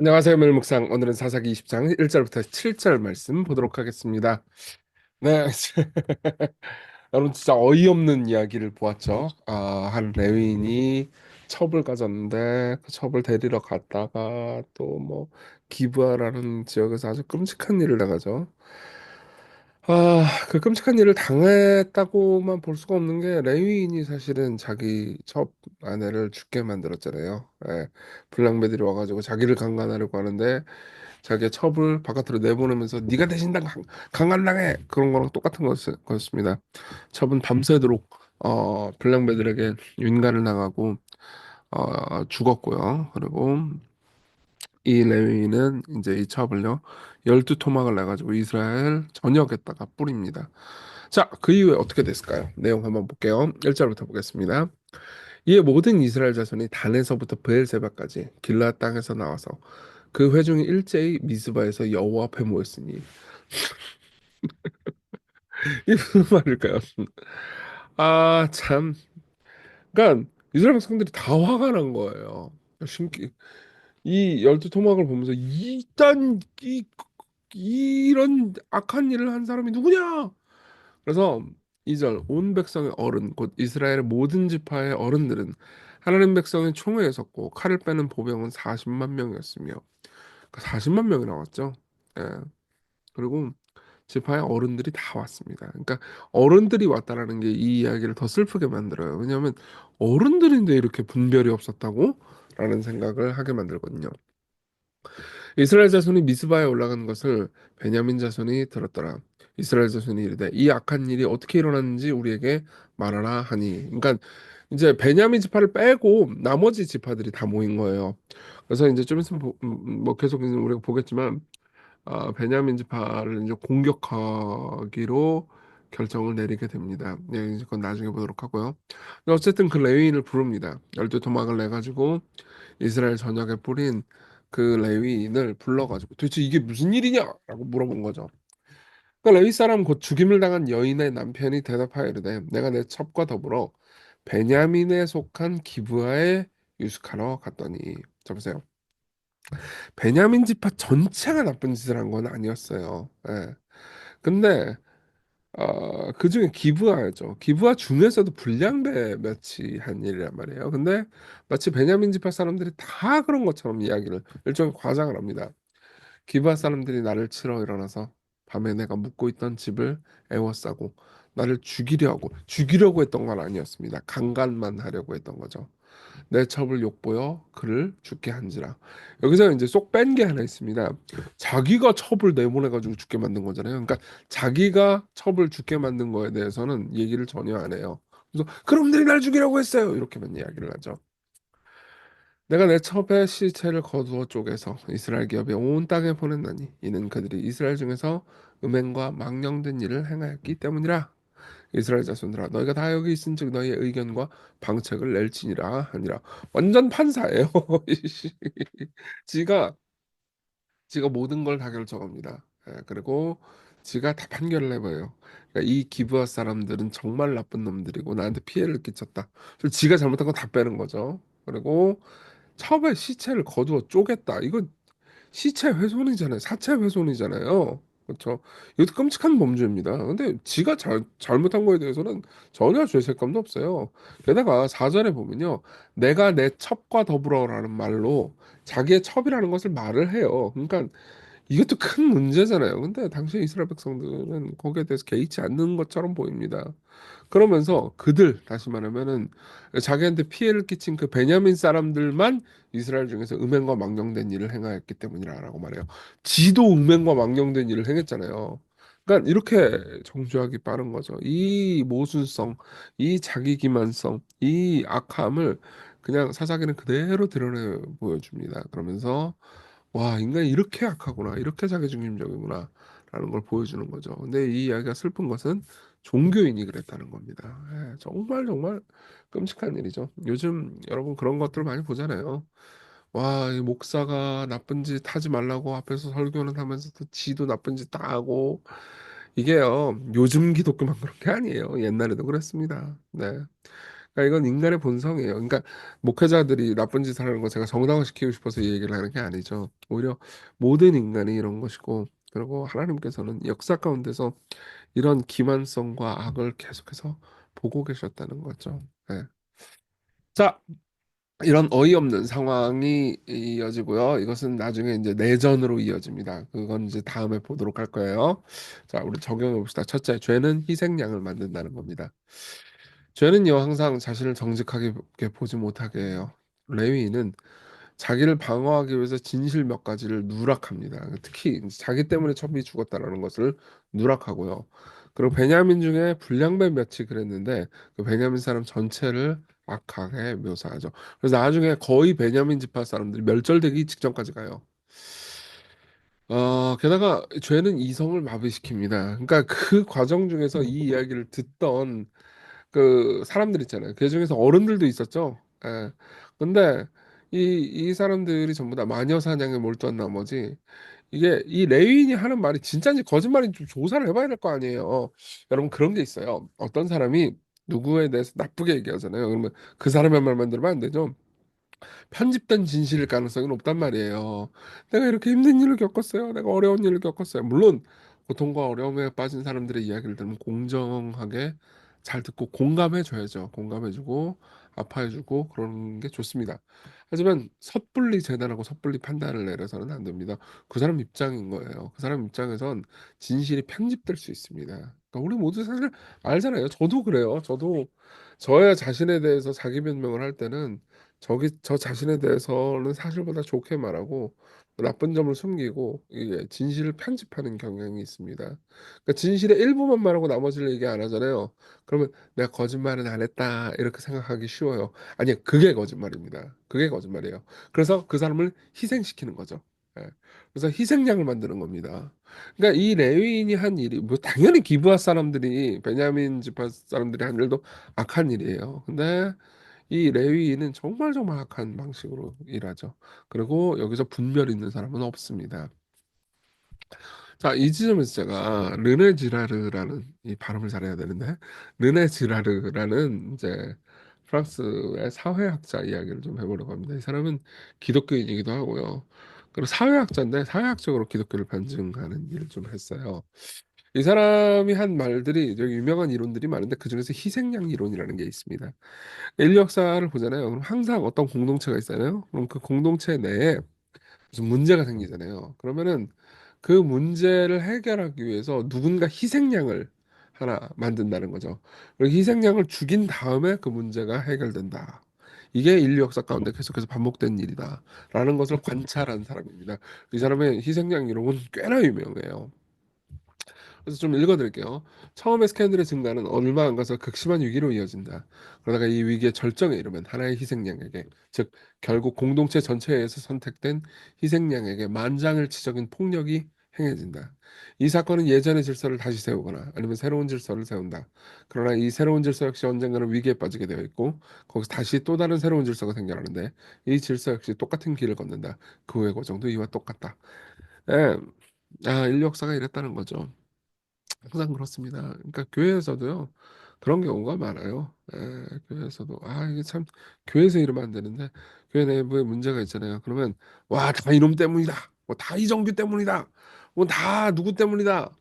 안녕하세요, 멜묵상. 오늘은 사사기 20장 1절부터 7절 말씀 보도록 하겠습니다. 네, 여러분 진짜 어이없는 이야기를 보았죠. 한 레위인이 첩을 가졌는데 그 첩을 데리러 갔다가 또 뭐 기브아라는 지역에서 아주 끔찍한 일을 당하죠. 그 끔찍한 일을 당했다고만 볼 수가 없는 게 레위인이 사실은 자기 첫 아내를 죽게 만들었잖아요. 예, 불량배들이 와가지고 자기를 강간하려고 하는데 자기의 첩을 바깥으로 내보내면서 네가 대신 강간당해 그런 거랑 똑같은 거였습니다. 첩은 밤새도록 불량배들에게 윤곽을 당하고 죽었고요. 그리고 이 레위인은 이제 이 첩을요 12토막을 내가지고 이스라엘 전역에다가 뿌립니다. 자, 그 이후에 어떻게 됐을까요? 내용 한번 볼게요. 1절부터 보겠습니다. 이에 모든 이스라엘 자손이 단에서부터 브엘세바까지 길라 땅에서 나와서 그 회중이 일제히 미스바에서 여호와 앞에 모였으니 이 무슨 말일까요? 참. 그러니까 이스라엘 백성들이 다 화가 난 거예요. 신기 이 열두 토막을 보면서 이런 악한 일을 한 사람이 누구냐? 그래서 2절 온 백성의 어른 곧 이스라엘의 모든 지파의 어른들은 하나님 백성의 총회에 섰고 칼을 빼는 보병은 40만 명이었으며 40만 명이 나왔죠. 예. 그리고 지파의 어른들이 다 왔습니다. 그러니까 어른들이 왔다라는 게 이 이야기를 더 슬프게 만들어요. 왜냐하면 어른들인데 이렇게 분별이 없었다고? 라는 생각을 하게 만들거든요. 이스라엘 자손이 미스바에 올라간 것을 베냐민 자손이 들었더라. 이스라엘 자손이 이르되 이 악한 일이 어떻게 일어났는지 우리에게 말하라 하니. 그러니까 이제 베냐민 지파를 빼고 나머지 지파들이 다 모인 거예요. 그래서 이제 좀 있으면 뭐 계속 이제 우리가 보겠지만 베냐민 지파를 이제 공격하기로 결정을 내리게 됩니다. 네, 이제 그건 나중에 보도록 하고요. 근데 어쨌든 그 레위인을 부릅니다. 열두 토막을 내 가지고 이스라엘 전역에 뿌린 그 레위인을 불러가지고 도대체 이게 무슨 일이냐라고 물어본 거죠. 그 레위 사람 곧 죽임을 당한 여인의 남편이 대답하여 이르되 내가 내 첩과 더불어 베냐민에 속한 기브아에 유숙하러 갔더니 자 보세요. 베냐민 지파 전체가 나쁜 짓을 한 건 아니었어요. 예. 근데 그 중에 기브아죠. 기브아 중에서도 불량배 몇이 한 일이란 말이에요. 근데 마치 베냐민 지파 사람들이 다 그런 것처럼 이야기를 일종의 과장을 합니다. 기브아 사람들이 나를 치러 일어나서 밤에 내가 묵고 있던 집을 애워싸고 나를 죽이려고 했던 건 아니었습니다. 강간만 하려고 했던 거죠. 내 첩을 욕보여 그를 죽게 한지라. 여기서 이제 쏙 뺀 게 하나 있습니다. 자기가 첩을 내보내가지고 죽게 만든 거잖아요. 그러니까 자기가 첩을 죽게 만든 거에 대해서는 얘기를 전혀 안 해요. 그래서 그놈들이 날 죽이려고 했어요. 이렇게만 이야기를 하죠. 내가 내 첩의 시체를 거두어 쪼개서 이스라엘 기업의 온 땅에 보냈나니 이는 그들이 이스라엘 중에서 음행과 망령된 일을 행하였기 때문이라. 이스라엘 자손들아 너희가 다 여기 있은즉 너희의 의견과 방책을 낼지니라 하니라. 완전 판사예요. 지가 지가 모든 걸 다 결정합니다. 그리고 지가 다 판결을 해봐요. 그러니까 이 기브아 사람들은 정말 나쁜 놈들이고 나한테 피해를 끼쳤다. 그래서 지가 잘못한 건 다 빼는 거죠. 그리고 첩의 시체를 거두어 쪼갰다. 이거 시체 훼손이잖아요. 사체 훼손이잖아요. 그렇죠. 이것도 끔찍한 범죄입니다. 근데 지가 잘못한 거에 대해서는 전혀 죄책감도 없어요. 게다가 사절에 보면요. 내가 내 첩과 더불어라는 말로 자기의 첩이라는 것을 말을 해요. 그러니까 이것도 큰 문제잖아요. 근데 당시 이스라엘 백성들은 거기에 대해서 개의치 않는 것처럼 보입니다. 그러면서 그들 다시 말하면은 자기한테 피해를 끼친 그 베냐민 사람들만 이스라엘 중에서 음행과 망령된 일을 행하였기 때문이라고 말해요. 지도 음행과 망령된 일을 행했잖아요. 그러니까 이렇게 정죄하기 빠른 거죠. 이 모순성, 이 자기기만성, 이 악함을 그냥 사사기는 그대로 드러내 보여줍니다. 그러면서 와, 인간이 이렇게 약하구나, 이렇게 자기중심적이구나, 라는 걸 보여주는 거죠. 근데 이 이야기가 슬픈 것은 종교인이 그랬다는 겁니다. 정말 정말 끔찍한 일이죠. 요즘 여러분 그런 것들 많이 보잖아요. 와, 이 목사가 나쁜 짓 하지 말라고 앞에서 설교는 하면서도 지도 나쁜 짓 다 하고 이게요. 요즘 기독교만 그런 게 아니에요. 옛날에도 그랬습니다. 네. 그러니까 이건 인간의 본성이에요. 그러니까 목회자들이 나쁜 짓을 하는 거 제가 정당화시키고 싶어서 이 얘기를 하는 게 아니죠. 오히려 모든 인간이 이런 것이고, 그리고 하나님께서는 역사 가운데서 이런 기만성과 악을 계속해서 보고 계셨다는 거죠. 네. 자, 이런 어이없는 상황이 이어지고요. 이것은 나중에 이제 내전으로 이어집니다. 그건 이제 다음에 보도록 할 거예요. 자, 우리 적용해 봅시다. 첫째, 죄는 희생양을 만든다는 겁니다. 죄는요, 항상 자신을 정직하게 보지 못하게 해요. 레위인은 자기를 방어하기 위해서 진실 몇 가지를 누락합니다. 특히 자기 때문에 첩이 죽었다라는 것을 누락하고요. 그리고 베냐민 중에 불량배 몇이 그랬는데 그 베냐민 사람 전체를 악하게 묘사하죠. 그래서 나중에 거의 베냐민 지파 사람들이 멸절되기 직전까지 가요. 게다가 죄는 이성을 마비시킵니다. 그러니까 그 과정 중에서 이 이야기를 듣던 그 사람들 있잖아요. 그 중에서 어른들도 있었죠. 예. 근데 이 사람들이 전부 다 마녀 사냥에 몰두한 나머지 이게 이 레위인이 하는 말이 진짜인지 거짓말인지 좀 조사를 해봐야 될 거 아니에요. 여러분 그런 게 있어요. 어떤 사람이 누구에 대해서 나쁘게 얘기하잖아요. 그러면 그 사람의 말만 들으면 안 되죠. 편집된 진실일 가능성이 높단 말이에요. 내가 이렇게 힘든 일을 겪었어요. 내가 어려운 일을 겪었어요. 물론 고통과 어려움에 빠진 사람들의 이야기를 들으면 공정하게 잘 듣고 공감해 줘야죠. 공감해 주고 아파해 주고 그러는 게 좋습니다. 하지만 섣불리 재단하고 섣불리 판단을 내려서는 안 됩니다. 그 사람 입장인 거예요. 그 사람 입장에선 진실이 편집될 수 있습니다. 그러니까 우리 모두 사실 알잖아요. 저도 그래요. 저도 저의 자신에 대해서 자기 변명을 할 때는 저 자신에 대해서는 사실보다 좋게 말하고 나쁜 점을 숨기고 이게 진실을 편집하는 경향이 있습니다. 그러니까 진실의 일부만 말하고 나머지를 얘기 안 하잖아요. 그러면 내가 거짓말은 안 했다 이렇게 생각하기 쉬워요. 아니요, 그게 거짓말입니다. 그게 거짓말이에요. 그래서 그 사람을 희생시키는 거죠. 예. 그래서 희생양을 만드는 겁니다. 그러니까 이 레위인이 한 일이 뭐 당연히 기브아 사람들이 베냐민 지파 사람들이 한 일도 악한 일이에요. 근데 이 레위인은 정말 정말 악한 방식으로 일하죠. 그리고 여기서 분별 있는 사람은 없습니다. 자, 이 지점에서 제가 르네 지라르라는 이 발음을 잘해야 되는데 르네 지라르라는 이제 프랑스의 사회학자 이야기를 좀 해보려고 합니다. 이 사람은 기독교인이기도 하고요. 그리고 사회학자인데 사회학적으로 기독교를 반증하는 일을 좀 했어요. 이 사람이 한 말들이 되게 유명한 이론들이 많은데 그중에서 희생양 이론이라는 게 있습니다. 인류 역사를 보잖아요. 그럼 항상 어떤 공동체가 있잖아요. 그럼 그 공동체 내에 무슨 문제가 생기잖아요. 그러면은 그 문제를 해결하기 위해서 누군가 희생양을 하나 만든다는 거죠. 그리고 희생양을 죽인 다음에 그 문제가 해결된다. 이게 인류 역사 가운데 계속해서 반복된 일이다라는 것을 관찰한 사람입니다. 이 사람의 희생양 이론은 꽤나 유명해요. 그래서 좀 읽어드릴게요. 처음에 스캔들의 증가는 얼마 안 가서 극심한 위기로 이어진다. 그러다가 이 위기의 절정에 이르면 하나의 희생양에게, 즉 결국 공동체 전체에서 선택된 희생양에게 만장일치적인 폭력이 행해진다. 이 사건은 예전의 질서를 다시 세우거나 아니면 새로운 질서를 세운다. 그러나 이 새로운 질서 역시 언젠가는 위기에 빠지게 되어 있고 거기서 다시 또 다른 새로운 질서가 생겨나는데 이 질서 역시 똑같은 길을 걷는다. 그 후의 과정도 이와 똑같다. 예, 인류 역사가 이랬다는 거죠. 항상 그렇습니다. 그러니까 교회에서도요 그런 경우가 많아요. 교회에서도 이게 참 교회에서 이러면 안 되는데 교회 내부에 문제가 있잖아요. 그러면 와 다 이놈 때문이다. 뭐 다 이정규 때문이다. 뭐 다 누구 때문이다.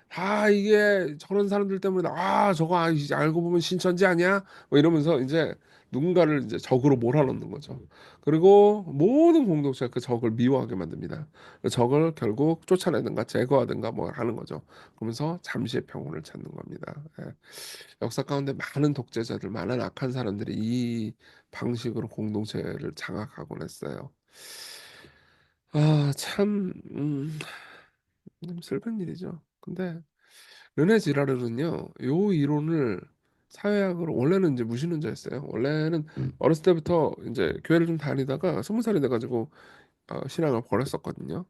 다 이게 저런 사람들 때문이다. 저거 이제 알고 보면 신천지 아니야? 뭐 이러면서 이제 누군가를 이제 적으로 몰아넣는 거죠. 그리고 모든 공동체가 그 적을 미워하게 만듭니다. 그 적을 결국 쫓아내든가 제거하든가 뭐 하는 거죠. 그러면서 잠시의 평온을 찾는 겁니다. 역사 가운데 많은 독재자들, 많은 악한 사람들이 이 방식으로 공동체를 장악하곤 했어요. 참, 좀 슬픈 일이죠. 근데 르네 지라르는요, 요 이론을 사회학으로 원래는 이제 무신론자였어요. 원래는 어렸을 때부터 이제 교회를 좀 다니다가 20살이 돼가지고 신앙을 버렸었거든요.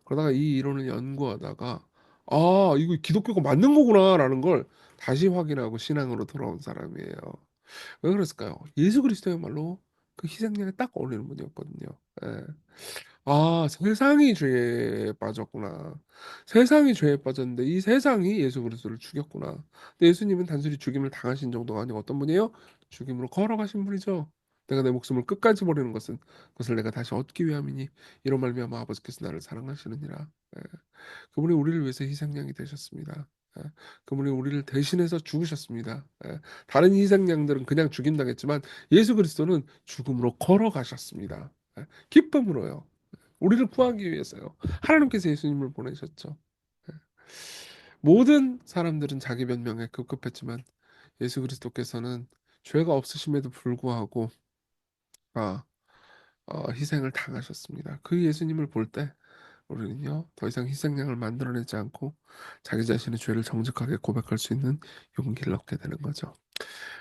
그러다가 이 이론을 연구하다가 이거 기독교가 맞는 거구나라는 걸 다시 확인하고 신앙으로 돌아온 사람이에요. 왜 그랬을까요? 예수 그리스도야말로 그 희생양에 딱 어울리는 분이었거든요. 예. 아, 세상이 죄에 빠졌구나. 세상이 죄에 빠졌는데 이 세상이 예수 그리스도를 죽였구나. 근데 예수님은 단순히 죽임을 당하신 정도가 아니고 어떤 분이에요? 죽임으로 걸어가신 분이죠. 내가 내 목숨을 끝까지 버리는 것은 그것을 내가 다시 얻기 위함이니 이런 말미암아 아버지께서 나를 사랑하시느니라. 예. 그분이 우리를 위해서 희생양이 되셨습니다. 예. 그분이 우리를 대신해서 죽으셨습니다. 예. 다른 희생양들은 그냥 죽임당했지만 예수 그리스도는 죽음으로 걸어가셨습니다. 예. 기쁨으로요. 우리를 구하기 위해서요. 하나님께서 예수님을 보내셨죠. 예. 모든 사람들은 자기 변명에 급급했지만 예수 그리스도께서는 죄가 없으심에도 불구하고 아, 희생을 당하셨습니다. 그 예수님을 볼 때 우리는요 더 이상 희생양을 만들어내지 않고 자기 자신의 죄를 정직하게 고백할 수 있는 용기를 얻게 되는 거죠.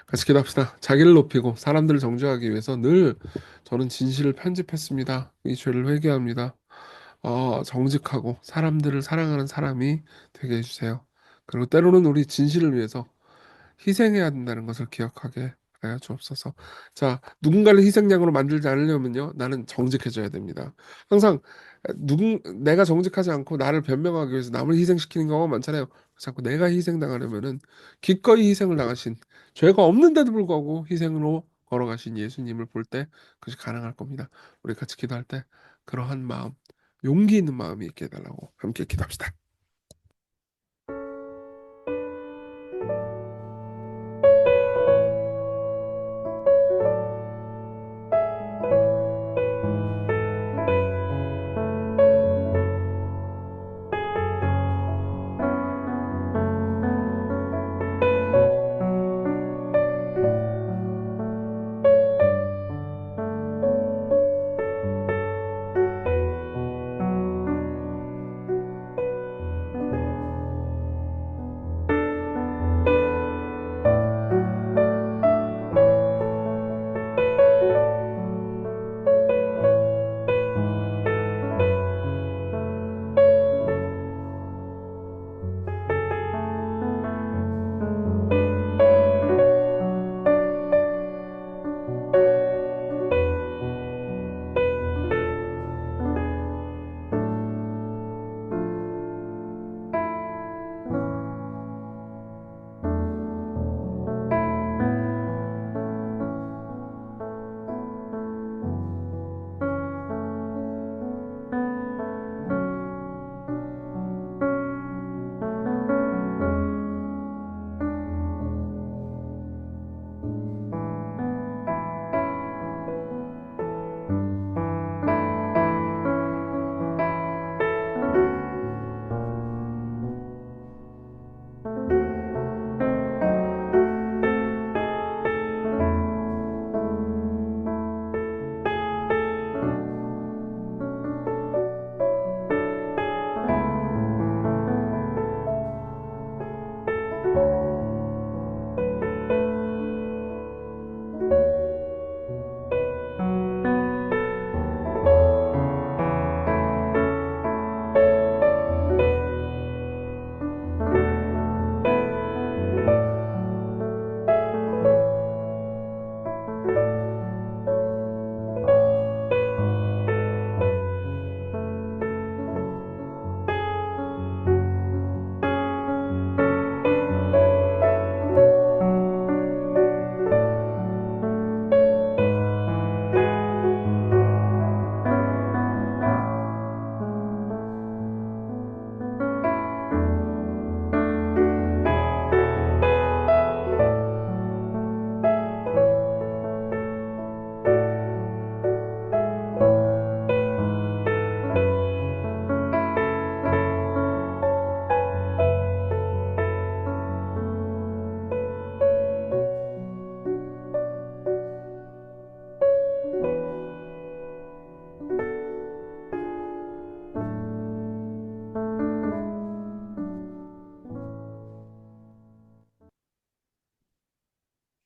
같이 기도합시다. 자기를 높이고 사람들을 정죄하기 위해서 늘 저는 진실을 편집했습니다. 이 죄를 회개합니다. 정직하고 사람들을 사랑하는 사람이 되게 해주세요. 그리고 때로는 우리 진실을 위해서 희생해야 된다는 것을 기억하게 하여 주옵소서. 자, 누군가를 희생양으로 만들지 않으려면요, 나는 정직해져야 됩니다. 항상 내가 정직하지 않고 나를 변명하기 위해서 남을 희생시키는 경우가 많잖아요. 자꾸 내가 희생당하려면은 기꺼이 희생을 당하신 죄가 없는데도 불구하고 희생으로 걸어가신 예수님을 볼 때 그것이 가능할 겁니다. 우리 같이 기도할 때 그러한 마음, 용기 있는 마음이 있게 해달라고 함께 기도합시다.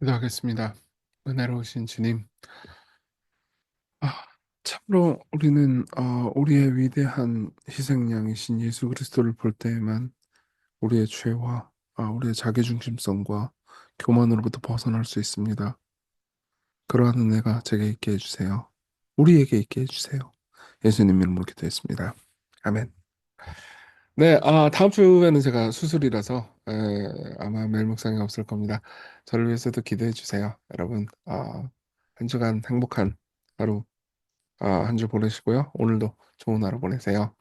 기도하겠습니다. 은혜로우신 주님, 아, 참으로 우리는 우리의 위대한 희생양이신 예수 그리스도를 볼 때에만 우리의 죄와 우리의 자기중심성과 교만으로부터 벗어날 수 있습니다. 그러한 은혜가 제게 있게 해주세요. 우리에게 있게 해주세요. 예수님 이름으로 기도했습니다. 아멘. 네, 다음 주에는 제가 수술이라서 아마 매일 묵상이 없을 겁니다. 저를 위해서도 기도해 주세요. 여러분, 한 주간 행복한 하루, 한 주 보내시고요. 오늘도 좋은 하루 보내세요.